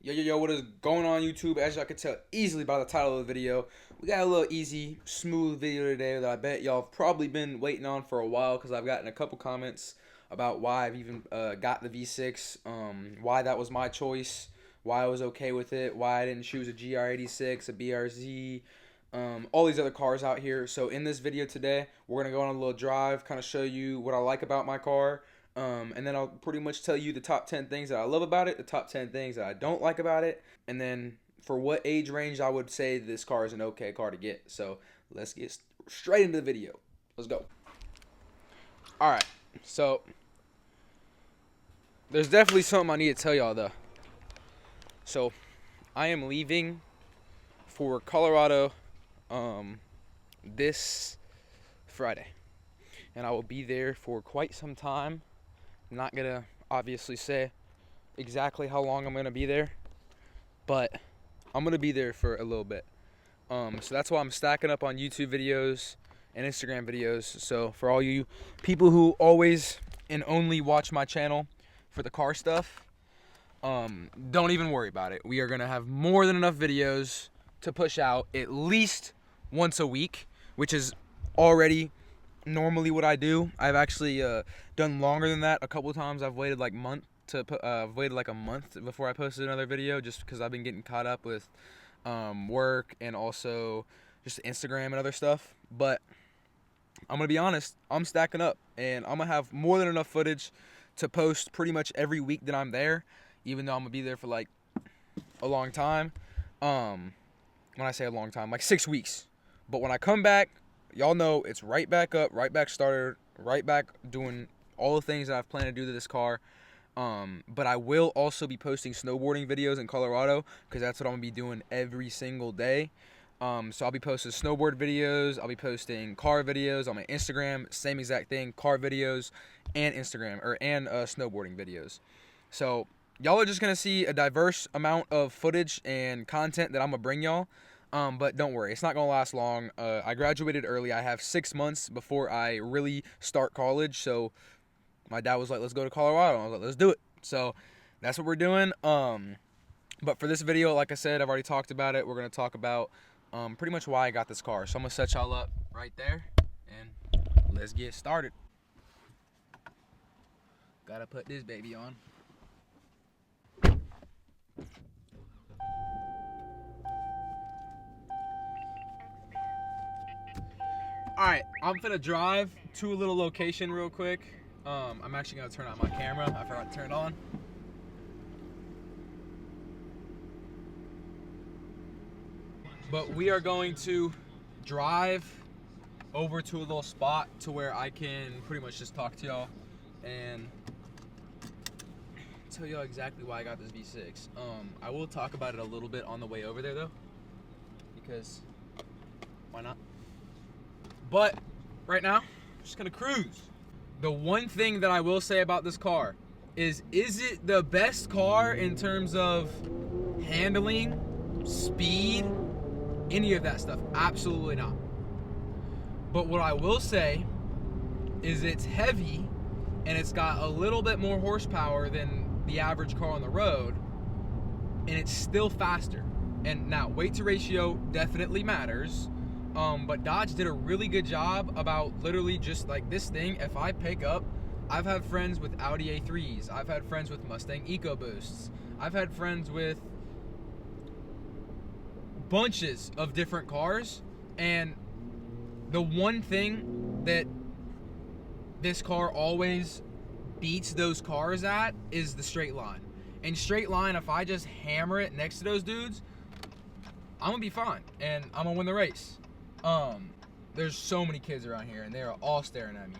Yo, what is going on YouTube? As y'all can tell easily by the title of the video, we got a little easy, smooth video today that I bet y'all have probably been waiting on for a while because I've gotten a couple comments about why I've even got the V6, why that was my choice, why I was okay with it, why I didn't choose a GR86, a BRZ, all these other cars out here. So in this video today, we're going to go on a little drive, kind of show you what I like about my car. And then I'll pretty much tell you the top 10 things that I love about it, the top 10 things that I don't like about it, and then for what age range I would say this car is an okay car to get. So let's get straight into the video. Let's go. Alright, so there's definitely something I need to tell y'all though. So I am leaving for Colorado this Friday, and I will be there for quite some time. I'm not gonna obviously say exactly how long I'm gonna be there, but I'm gonna be there for a little bit. So that's why I'm stacking up on YouTube videos and Instagram videos. So for all you people who always and only watch my channel for the car stuff, don't even worry about it. We are gonna have more than enough videos to push out at least once a week, which is already normally what I do. I've actually done longer than that a couple of times. I've waited like I've waited like a month before I posted another video, just because I've been getting caught up with work and also just Instagram and other stuff. But I'm gonna be honest, I'm stacking up, and I'm gonna have more than enough footage to post pretty much every week that I'm there, even though I'm gonna be there for like a long time. When I say a long time, like 6 weeks. But when I come back, y'all know it's right back up, right back started, right back doing all the things that I've planned to do to this car. But I will also be posting snowboarding videos in Colorado, because that's what I'm gonna be doing every single day. So I'll be posting snowboard videos, I'll be posting car videos on my Instagram, same exact thing, car videos and snowboarding videos. So y'all are just gonna see a diverse amount of footage and content that I'm gonna bring y'all. But don't worry, it's not gonna last long. I graduated early. I have 6 months before I really start college. So my dad was like, "Let's go to Colorado." I was like, "Let's do it." So that's what we're doing. But for this video, like I said, I've already talked about it. We're gonna talk about pretty much why I got this car. So I'm gonna set y'all up right there, and let's get started. Gotta put this baby on. Alright, I'm finna drive to a little location real quick. I'm actually gonna turn on my camera. I forgot to turn it on. But we are going to drive over to a little spot to where I can pretty much just talk to y'all and tell y'all exactly why I got this V6. I will talk about it a little bit on the way over there though, because why not? But right now, I'm just gonna cruise. The one thing that I will say about this car is it the best car in terms of handling, speed, any of that stuff? Absolutely not. But what I will say is it's heavy, and it's got a little bit more horsepower than the average car on the road, and it's still faster. And now, weight to ratio definitely matters. But Dodge did a really good job about literally just like this thing. If I pick up, I've had friends with Audi A3s. I've had friends with Mustang EcoBoosts. I've had friends with bunches of different cars. And the one thing that this car always beats those cars at is the straight line. And straight line, if I just hammer it next to those dudes, I'm gonna be fine and I'm gonna win the race. There's so many kids around here and they're all staring at me.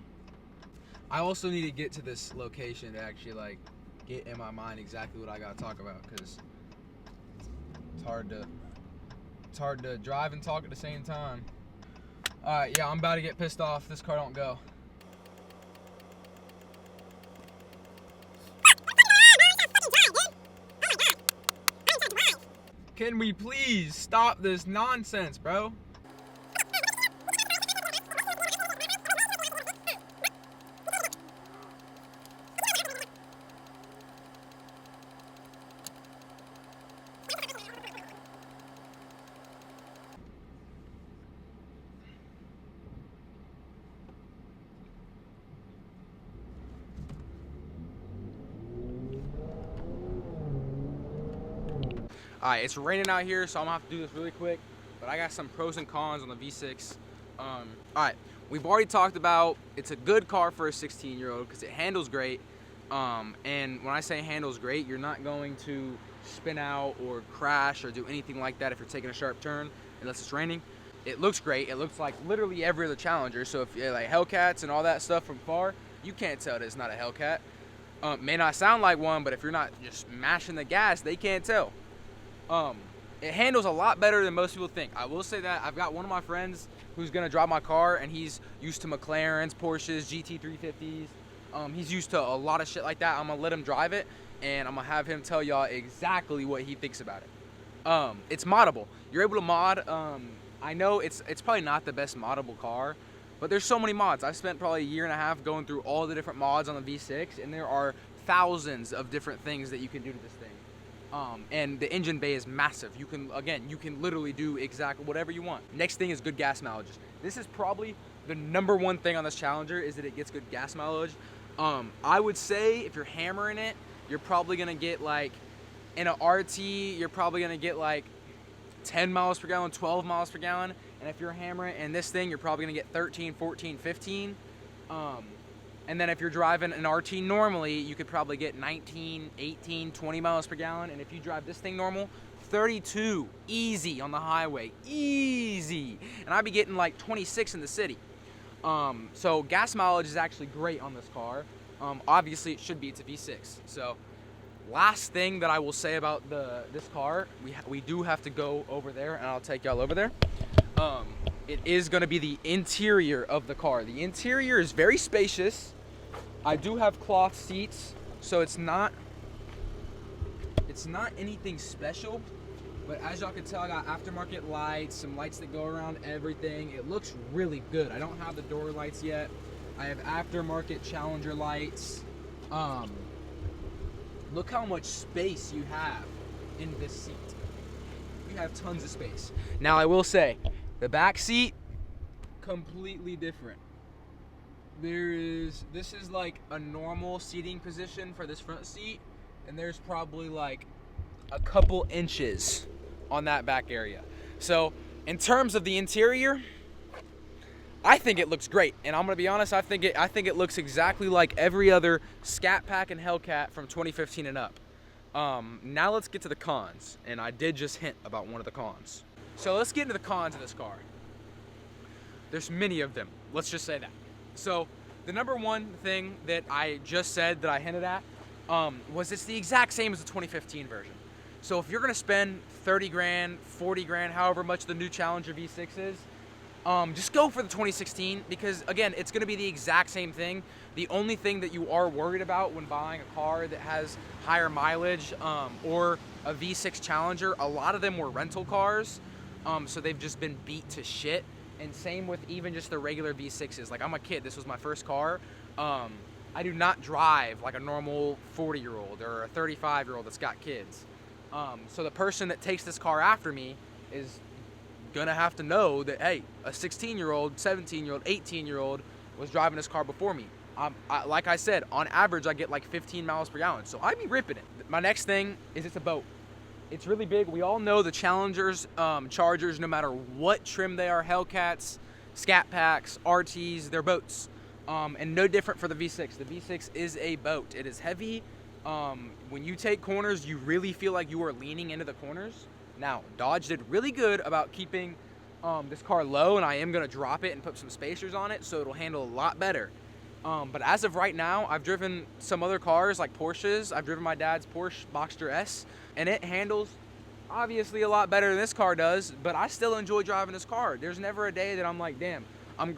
I also need to get to this location to actually like get in my mind exactly what I gotta talk about, because it's hard to drive and talk at the same time. Alright, yeah, I'm about to get pissed off. This car don't go. Can we please stop this nonsense, bro? Alright, it's raining out here, so I'm gonna have to do this really quick, but I got some pros and cons on the V6. Alright, we've already talked about it's a good car for a 16-year-old because it handles great. And when I say handles great, you're not going to spin out or crash or do anything like that if you're taking a sharp turn, unless it's raining. It looks great. It looks like literally every other Challenger. So if you're like Hellcats and all that stuff from far, you can't tell that it's not a Hellcat. May not sound like one, but if you're not just mashing the gas, they can't tell. It handles a lot better than most people think. I will say that. I've got one of my friends who's gonna drive my car, and he's used to McLarens, Porsches, GT350s. He's used to a lot of shit like that. I'm gonna let him drive it, and I'm gonna have him tell y'all exactly what he thinks about it. It's moddable. You're able to mod. I know it's probably not the best moddable car, but there's so many mods. I've spent probably a year and a half going through all the different mods on the V6, and there are thousands of different things that you can do to this thing. And the engine bay is massive. You can literally do exactly whatever you want. Next thing is good gas mileage. This is probably the #1 thing on this Challenger is that it gets good gas mileage. I would say if you're hammering it, you're probably gonna get like, in an RT, you're probably gonna get like 10 miles per gallon, 12 miles per gallon. And if you're hammering in this thing, you're probably gonna get 13, 14, 15. And then if you're driving an RT normally, you could probably get 19, 18, 20 miles per gallon. And if you drive this thing normal, 32, easy on the highway, easy. And I'd be getting like 26 in the city. So gas mileage is actually great on this car. Obviously it should be, it's a V6. So last thing that I will say about this car, we do have to go over there, and I'll take y'all over there. It is gonna be the interior of the car. The interior is very spacious. I do have cloth seats, so it's not anything special, but as y'all can tell, I got aftermarket lights, some lights that go around everything. It looks really good. I don't have the door lights yet. I have aftermarket Challenger lights. Look how much space you have in this seat. You have tons of space. Now I will say, the back seat, completely different. This is like a normal seating position for this front seat, and there's probably like a couple inches on that back area. So in terms of the interior, I think it looks great, and I'm gonna be honest, I think it looks exactly like every other Scat Pack and Hellcat from 2015 and up. Now let's get to the cons, and I did just hint about one of the cons. So let's get into the cons of this car. There's many of them, let's just say that. So the #1 thing that I just said that I hinted at was it's the exact same as the 2015 version. So if you're gonna spend 30 grand, 40 grand, however much the new Challenger V6 is, just go for the 2016, because again, it's gonna be the exact same thing. The only thing that you are worried about when buying a car that has higher mileage or a V6 Challenger, a lot of them were rental cars, so they've just been beat to shit. And same with even just the regular V6s. Like, I'm a kid, this was my first car. I do not drive like a normal 40-year-old or a 35-year-old that's got kids. So the person that takes this car after me is gonna have to know that, hey, a 16-year-old, 17-year-old, 18-year-old was driving this car before me. Like I said, on average, I get like 15 miles per gallon, so I'd be ripping it. My next thing is it's a boat. It's really big. We all know the Challengers, Chargers, no matter what trim they are, Hellcats, Scat Packs, RTs, they're boats. And no different for the V6. The V6 is a boat. It is heavy. When you take corners, you really feel like you are leaning into the corners. Now, Dodge did really good about keeping this car low, and I am going to drop it and put some spacers on it so it'll handle a lot better. But as of right now, I've driven some other cars like Porsches. I've driven my dad's Porsche Boxster S, and it handles obviously a lot better than this car does, but I still enjoy driving this car. There's never a day that I'm like, damn, I'm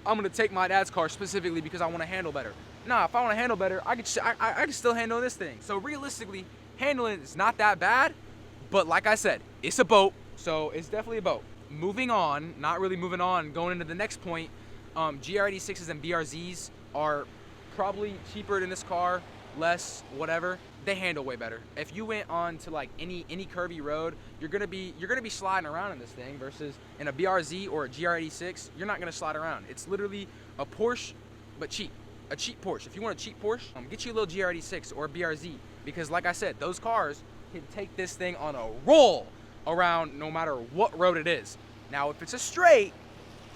going to take my dad's car specifically because I want to handle better. Nah, if I want to handle better, I can still handle this thing. So realistically, handling it is not that bad, but like I said, it's a boat, so it's definitely a boat. Moving on, not really moving on, going into the next point, GR86s and BRZs are probably cheaper than this car, less, whatever. They handle way better. If you went on to like any curvy road, you're gonna be sliding around in this thing, versus in a BRZ or a GR86, you're not gonna slide around. It's literally a Porsche, but cheap. A cheap Porsche. If you want a cheap Porsche, get you a little GR86 or a BRZ, because like I said, those cars can take this thing on a roll around no matter what road it is. Now, if it's a straight,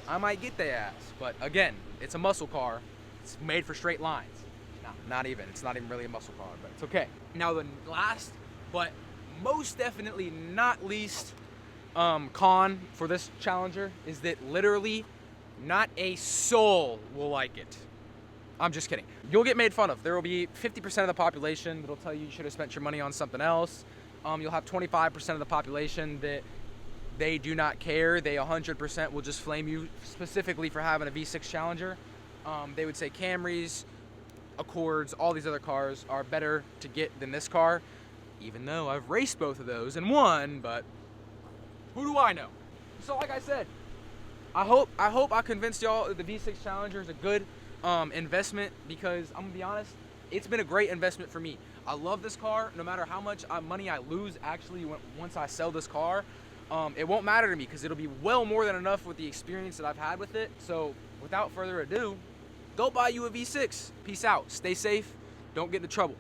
I might get their ass. But again, it's a muscle car. It's made for straight lines. No, not even. It's not even really a muscle car, but it's okay. Now, the last, but most definitely not least con for this Challenger is that literally not a soul will like it. I'm just kidding. You'll get made fun of. There will be 50% of the population that'll tell you should have spent your money on something else. You'll have 25% of the population that they do not care. They 100% will just flame you specifically for having a V6 Challenger. They would say Camrys, Accords, all these other cars are better to get than this car, even though I've raced both of those and won, but who do I know? So like I said, I hope I convinced y'all that the V6 Challenger is a good investment, because I'm gonna be honest, it's been a great investment for me. I love this car. No matter how much money I lose actually once I sell this car, it won't matter to me because it'll be well more than enough with the experience that I've had with it. So without further ado, go buy you a V6. Peace out. Stay safe. Don't get into trouble.